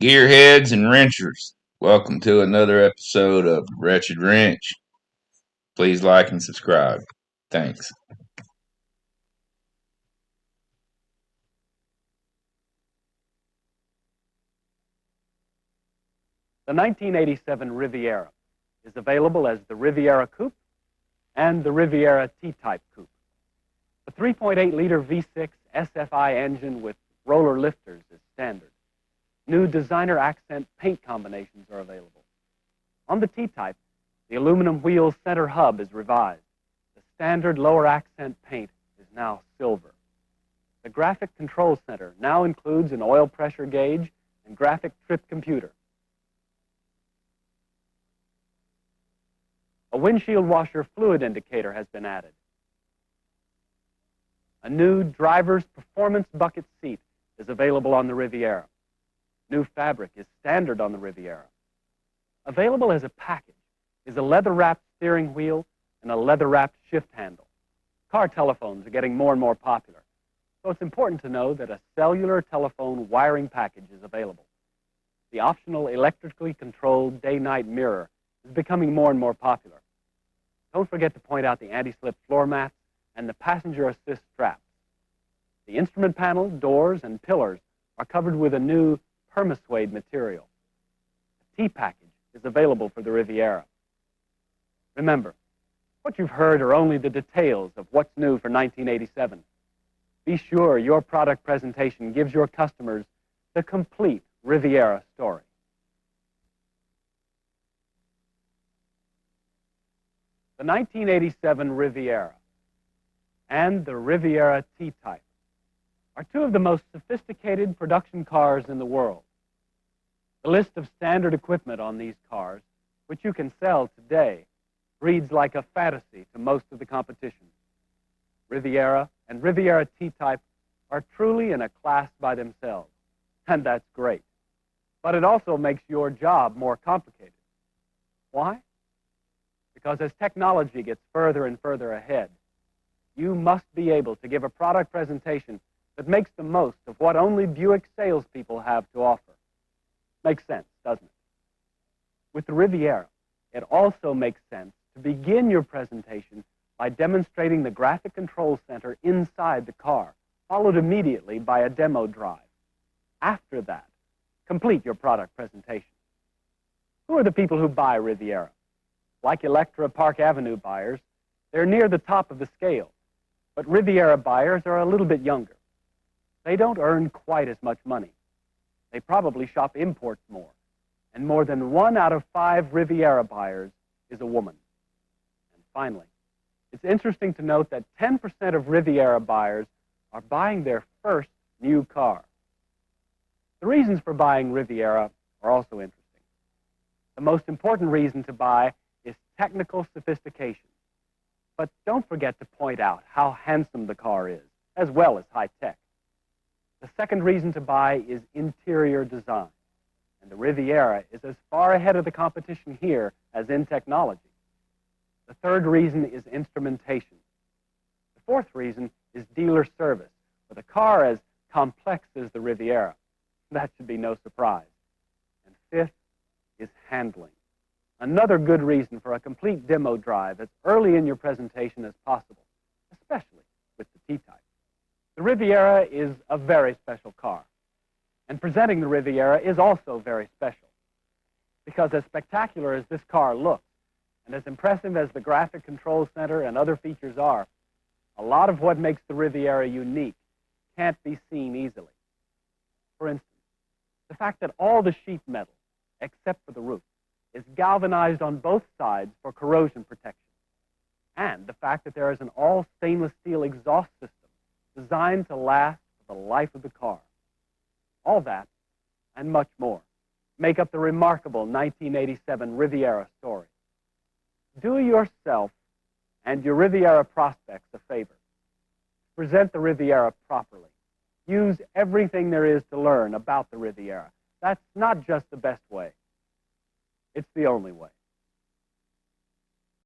Gearheads and wrenchers, welcome to another episode of Wretched Wrench. Please like and subscribe. Thanks. The 1987 Riviera is available as the Riviera Coupe and the Riviera T-Type Coupe. The 3.8-liter V6 SFI engine with roller lifters is standard. New designer accent paint combinations are available. On the T-Type, the aluminum wheel center hub is revised. The standard lower accent paint is now silver. The graphic control center now includes an oil pressure gauge and graphic trip computer. A windshield washer fluid indicator has been added. A new driver's performance bucket seat is available on the Riviera. New fabric is standard on the Riviera. Available as a package is a leather-wrapped steering wheel and a leather-wrapped shift handle. Car telephones are getting more and more popular, so it's important to know that a cellular telephone wiring package is available. The optional electrically controlled day-night mirror is becoming more and more popular. Don't forget to point out the anti-slip floor mats and the passenger assist straps. The instrument panel, doors, and pillars are covered with a new permasuade material. The T-package is available for the Riviera. Remember, what you've heard are only the details of what's new for 1987. Be sure your product presentation gives your customers the complete Riviera story. The 1987 Riviera and the Riviera T-Type are two of the most sophisticated production cars in the world. The list of standard equipment on these cars, which you can sell today, reads like a fantasy to most of the competition. Riviera and Riviera T-Type are truly in a class by themselves, and that's great. But it also makes your job more complicated. Why? Because as technology gets further and further ahead, you must be able to give a product presentation that makes the most of what only Buick salespeople have to offer. Makes sense, doesn't it? With the Riviera, it also makes sense to begin your presentation by demonstrating the graphic control center inside the car, followed immediately by a demo drive. After that, complete your product presentation. Who are the people who buy Riviera? Like Electra Park Avenue buyers, they're near the top of the scale. But Riviera buyers are a little bit younger. They don't earn quite as much money. They probably shop imports more. And more than 1 out of 5 Riviera buyers is a woman. And finally, it's interesting to note that 10% of Riviera buyers are buying their first new car. The reasons for buying Riviera are also interesting. The most important reason to buy is technical sophistication. But don't forget to point out how handsome the car is, as well as high tech. The second reason to buy is interior design. And the Riviera is as far ahead of the competition here as in technology. The third reason is instrumentation. The fourth reason is dealer service. With a car as complex as the Riviera, that should be no surprise. And fifth is handling. Another good reason for a complete demo drive as early in your presentation as possible, especially with the T-Type. The Riviera is a very special car, and presenting the Riviera is also very special, because as spectacular as this car looks, and as impressive as the graphic control center and other features are, a lot of what makes the Riviera unique can't be seen easily. For instance, the fact that all the sheet metal, except for the roof, is galvanized on both sides for corrosion protection. And the fact that there is an all stainless steel exhaust system designed to last for the life of the car. All that, and much more, make up the remarkable 1987 Riviera story. Do yourself and your Riviera prospects a favor. Present the Riviera properly. Use everything there is to learn about the Riviera. That's not just the best way. It's the only way.